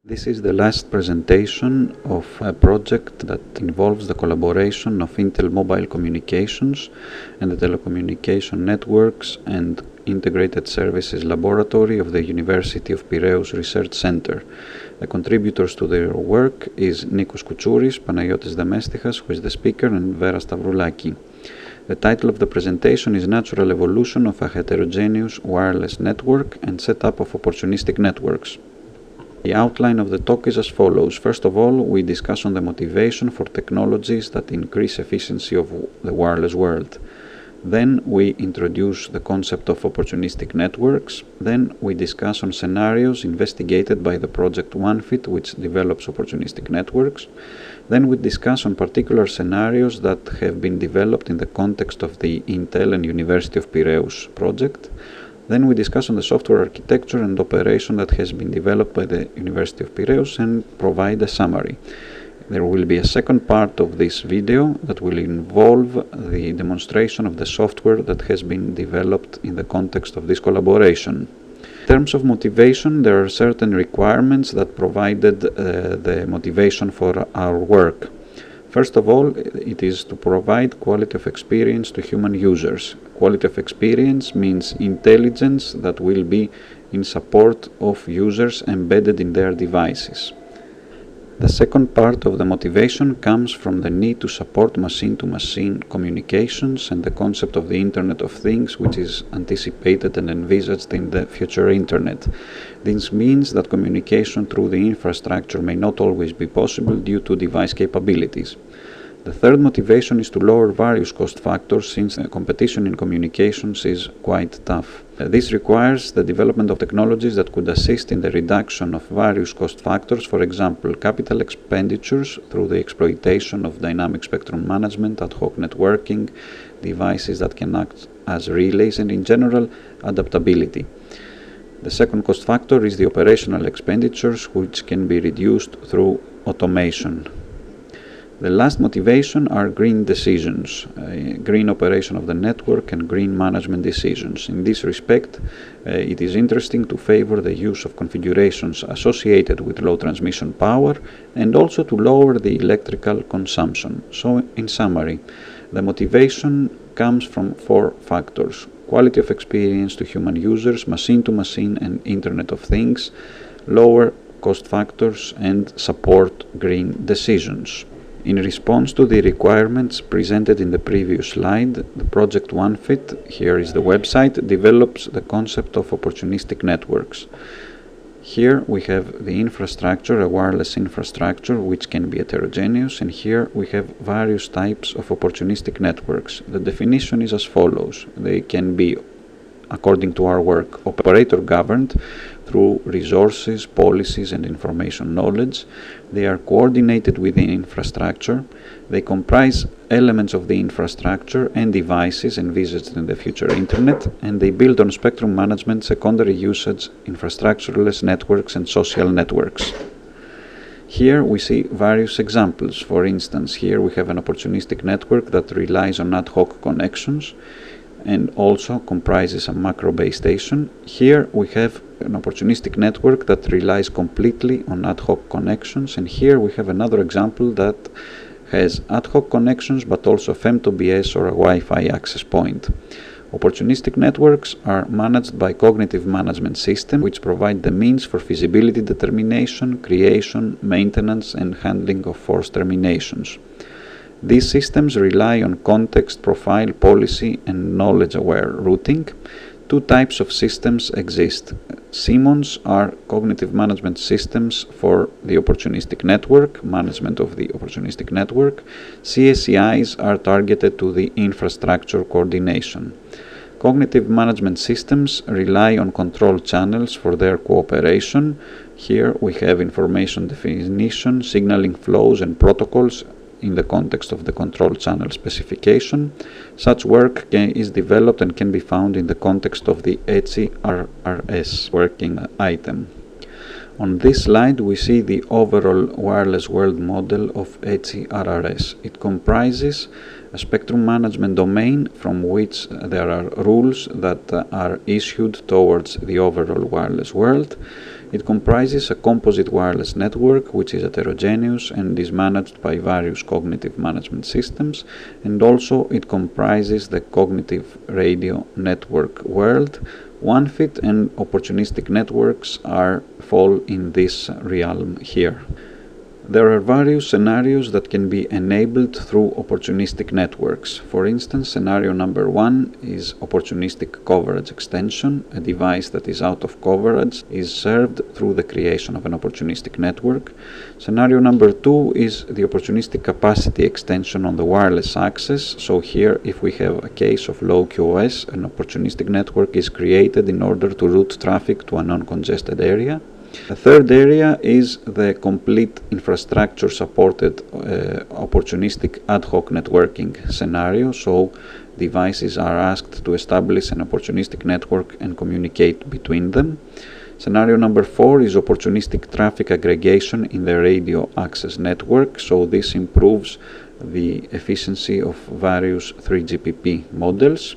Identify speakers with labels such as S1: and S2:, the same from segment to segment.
S1: This is the last presentation of a project that involves the collaboration of Intel Mobile Communications and the Telecommunication Networks and Integrated Services Laboratory of the University of Piraeus Research Center. The contributors to their work is Nikos Koutsuris, Panagiotis Demestichas, who is the speaker, and Vera Stavroulaki. The title of the presentation is Natural Evolution of a Heterogeneous Wireless Network and Setup of Opportunistic Networks. The outline of the talk is as follows. First of all, we discuss on the motivation for technologies that increase efficiency of the wireless world. Then we introduce the concept of opportunistic networks. Then we discuss on scenarios investigated by the project OneFit, which develops opportunistic networks. Then we discuss on particular scenarios that have been developed in the context of the Intel and University of Piraeus project. Then we discuss on the software architecture and operation that has been developed by the University of Piraeus and provide a summary. There will be a second part of this video that will involve the demonstration of the software that has been developed in the context of this collaboration. In terms of motivation, there are certain requirements that provided the motivation for our work. First of all, it is to provide quality of experience to human users. Quality of experience means intelligence that will be in support of users embedded in their devices. The second part of the motivation comes from the need to support machine-to-machine communications and the concept of the Internet of Things, which is anticipated and envisaged in the future Internet. This means that communication through the infrastructure may not always be possible due to device capabilities. The third motivation is to lower various cost factors, since the competition in communications is quite tough. This requires the development of technologies that could assist in the reduction of various cost factors, for example, capital expenditures through the exploitation of dynamic spectrum management, ad hoc networking, devices that can act as relays, and in general, adaptability. The second cost factor is the operational expenditures, which can be reduced through automation. The last motivation are green decisions, green operation of the network and green management decisions. In this respect, it is interesting to favor the use of configurations associated with low transmission power and also to lower the electrical consumption. So, in summary, the motivation comes from four factors: quality of experience to human users, machine-to-machine and Internet of Things, lower cost factors, and support green decisions. In response to the requirements presented in the previous slide, the project OneFit, here is the website, develops the concept of opportunistic networks. Here we have the infrastructure, a wireless infrastructure, which can be heterogeneous, and here we have various types of opportunistic networks. The definition is as follows. They can be, according to our work, operator governed through resources, policies, and information knowledge. They are coordinated within infrastructure. They comprise elements of the infrastructure and devices envisaged in the future Internet, and they build on spectrum management, secondary usage, infrastructureless networks, and social networks. Here we see various examples. For instance, here we have an opportunistic network that relies on ad hoc connections and also comprises a macro base station. Here we have an opportunistic network that relies completely on ad hoc connections, and here we have another example that has ad hoc connections but also FEM2BS or a Wi-Fi access point. Opportunistic networks are managed by cognitive management systems, which provide the means for feasibility determination, creation, maintenance, and handling of forced terminations. These systems rely on context, profile, policy, and knowledge-aware routing. Two types of systems exist. CMONs are cognitive management systems for the opportunistic network, management of the opportunistic network. CSEIs are targeted to the infrastructure coordination. Cognitive management systems rely on control channels for their cooperation. Here we have information definition, signaling flows, and protocols in the context of the control channel specification. Such work is developed and can be found in the context of the ETSI-RRS working item. On this slide we see the overall wireless world model of ETSI-RRS. It comprises a spectrum management domain from which there are rules that are issued towards the overall wireless world. It comprises a composite wireless network which is heterogeneous and is managed by various cognitive management systems, and also it comprises the cognitive radio network world. OneFit and opportunistic networks fall in this realm here. There are various scenarios that can be enabled through opportunistic networks. For instance, scenario number 1 is opportunistic coverage extension. A device that is out of coverage is served through the creation of an opportunistic network. Scenario number 2 is the opportunistic capacity extension on the wireless access. So here, if we have a case of low QoS, an opportunistic network is created in order to route traffic to a non-congested area. The third area is the complete infrastructure supported opportunistic ad hoc networking scenario. So devices are asked to establish an opportunistic network and communicate between them. Scenario number 4 is opportunistic traffic aggregation in the radio access network. So this improves the efficiency of various 3GPP models.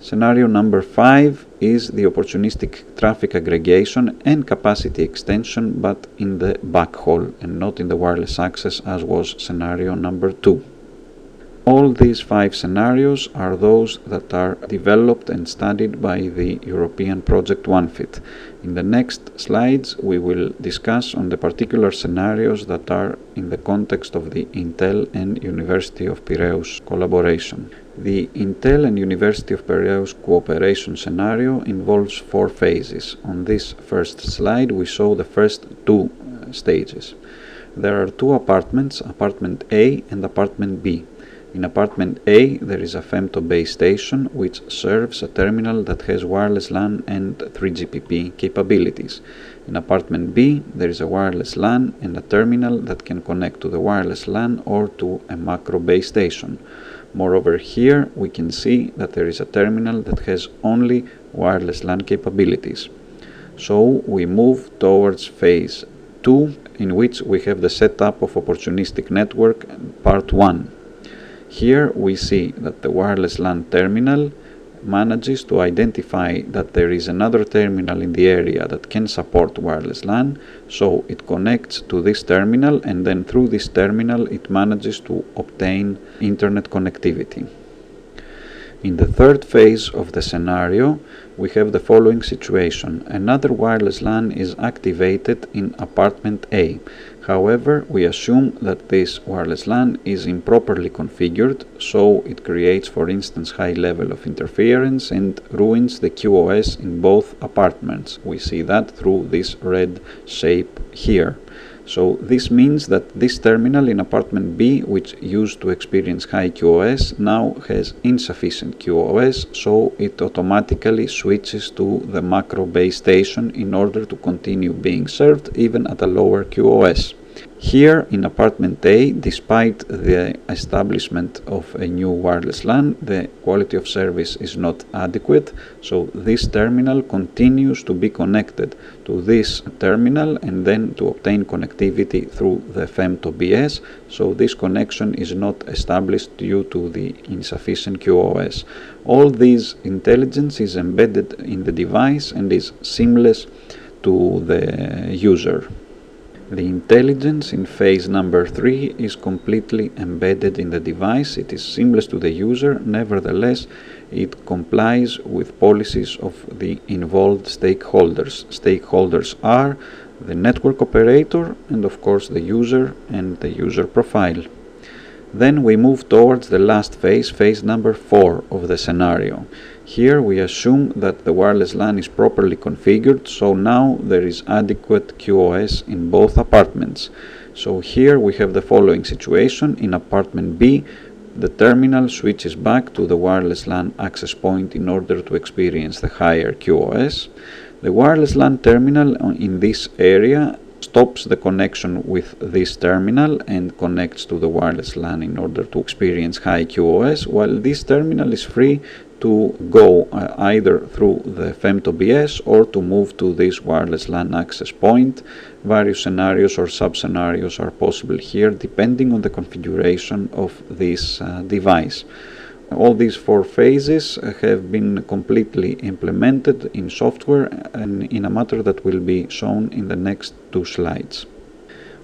S1: Scenario number 5 is the opportunistic traffic aggregation and capacity extension, but in the backhaul and not in the wireless access, as was scenario number 2. All these 5 scenarios are those that are developed and studied by the European project OneFit. In the next slides, we will discuss on the particular scenarios that are in the context of the Intel and University of Piraeus collaboration. The Intel and University of Piraeus cooperation scenario involves 4 phases. On this first slide, we show the first 2 stages. There are 2 apartments, apartment A and apartment B. In apartment A, there is a femto base station which serves a terminal that has wireless LAN and 3GPP capabilities. In apartment B, there is a wireless LAN and a terminal that can connect to the wireless LAN or to a macro base station. Moreover, here we can see that there is a terminal that has only wireless LAN capabilities. So we move towards phase 2, in which we have the setup of opportunistic network part 1. Here we see that the wireless LAN terminal manages to identify that there is another terminal in the area that can support wireless LAN, so it connects to this terminal, and then through this terminal it manages to obtain internet connectivity. In the third phase of the scenario, we have the following situation. Another wireless LAN is activated in apartment A. However, we assume that this wireless LAN is improperly configured, so it creates, for instance, high level of interference and ruins the QoS in both apartments. We see that through this red shape here. So this means that this terminal in apartment B, which used to experience high QoS, now has insufficient QoS, so it automatically switches to the macro base station in order to continue being served even at a lower QoS. Here in apartment A, despite the establishment of a new wireless LAN, the quality of service is not adequate, so this terminal continues to be connected to this terminal and then to obtain connectivity through the femto-BS, so this connection is not established due to the insufficient QoS. All this intelligence is embedded in the device and is seamless to the user. The intelligence in phase number 3 is completely embedded in the device. It is seamless to the user. Nevertheless, it complies with policies of the involved stakeholders. Stakeholders are the network operator and of course the user and the user profile. Then we move towards the last phase, phase number 4 of the scenario. Here we assume that the wireless LAN is properly configured, so now there is adequate QoS in both apartments. So here we have the following situation. In apartment B, the terminal switches back to the wireless LAN access point in order to experience the higher QoS. The wireless LAN terminal in this area stops the connection with this terminal and connects to the wireless LAN in order to experience high QoS, while this terminal is free to go either through the femto-BS or to move to this wireless LAN access point. Various scenarios or sub-scenarios are possible here depending on the configuration of this device. All these 4 phases have been completely implemented in software and in a matter that will be shown in the next 2 slides.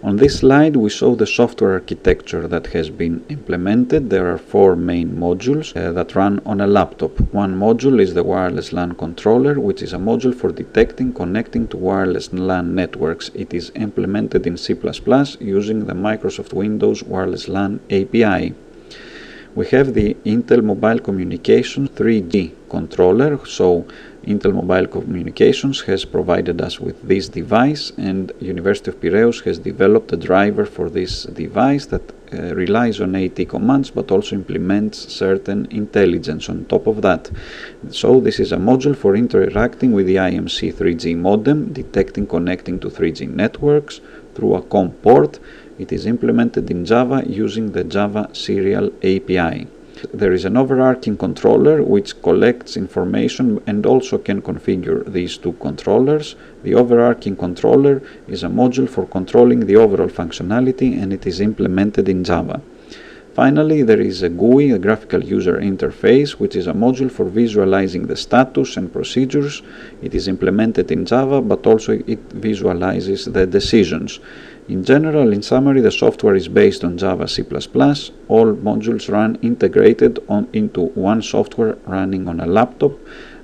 S1: On this slide we show the software architecture that has been implemented. There are 4 main modules that run on a laptop. One module is the wireless LAN controller, which is a module for detecting connecting to wireless LAN networks. It is implemented in C++ using the Microsoft Windows Wireless LAN API. We have the Intel Mobile Communications 3G controller. So Intel Mobile Communications has provided us with this device, and University of Piraeus has developed a driver for this device that relies on AT commands but also implements certain intelligence on top of that. So this is a module for interacting with the IMC 3G modem, detecting connecting to 3G networks through a COM port. It is implemented in Java using the Java Serial API. There is an overarching controller which collects information and also can configure these 2 controllers. The overarching controller is a module for controlling the overall functionality, and it is implemented in Java. Finally, there is a GUI, a graphical user interface, which is a module for visualizing the status and procedures. It is implemented in Java, but also it visualizes the decisions. In general, in summary, the software is based on Java C++. All modules run integrated into one software running on a laptop,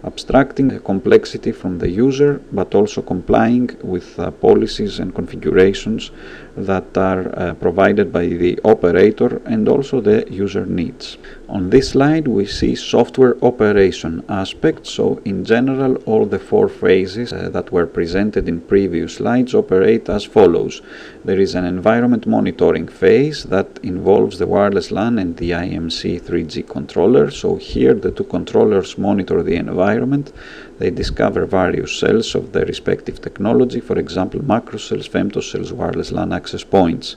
S1: abstracting the complexity from the user, but also complying with policies and configurations that are provided by the operator and also the user needs. On this slide we see software operation aspects. So in general, all the 4 phases that were presented in previous slides operate as follows. There is an environment monitoring phase that involves the wireless LAN and the IMC 3G controller. So here the 2 controllers monitor the environment. They discover various cells of the respective technology, for example macro cells, femto cells, wireless LAN access points.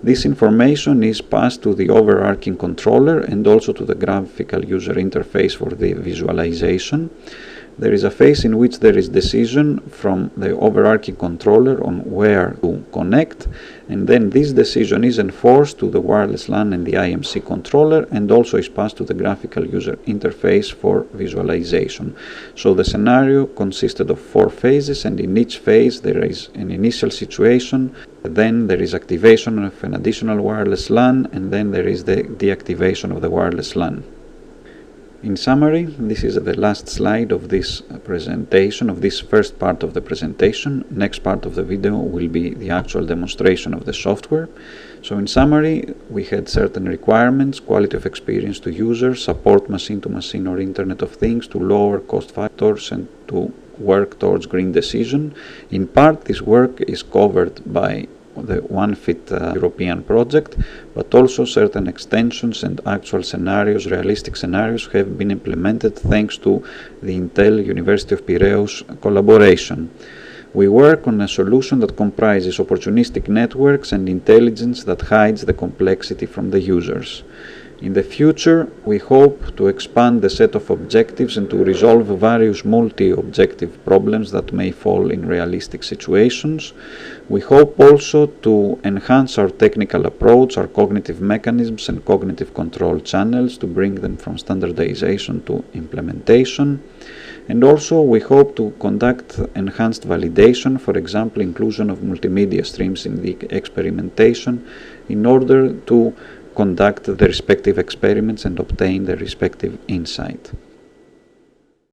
S1: This information is passed to the overarching controller and also to the graphical user interface for the visualization. There is a phase in which there is decision from the overarching controller on where to connect, and then this decision is enforced to the wireless LAN and the IMC controller and also is passed to the graphical user interface for visualization. So the scenario consisted of 4 phases, and in each phase there is an initial situation, then there is activation of an additional wireless LAN, and then there is the deactivation of the wireless LAN. In summary, this is the last slide of this presentation, of this first part of the presentation. Next part of the video will be the actual demonstration of the software. So in summary, we had certain requirements: quality of experience to users, support machine-to-machine or Internet of Things to lower cost factors and to work towards green decision. In part, this work is covered by the OneFit European project, but also certain extensions and actual scenarios, realistic scenarios, have been implemented thanks to the Intel University of Piraeus collaboration. We work on a solution that comprises opportunistic networks and intelligence that hides the complexity from the users. In the future, we hope to expand the set of objectives and to resolve various multi-objective problems that may fall in realistic situations. We hope also to enhance our technical approach, our cognitive mechanisms and cognitive control channels, to bring them from standardization to implementation. And also we hope to conduct enhanced validation, for example inclusion of multimedia streams in the experimentation, in order to conduct the respective experiments and obtain the respective insight.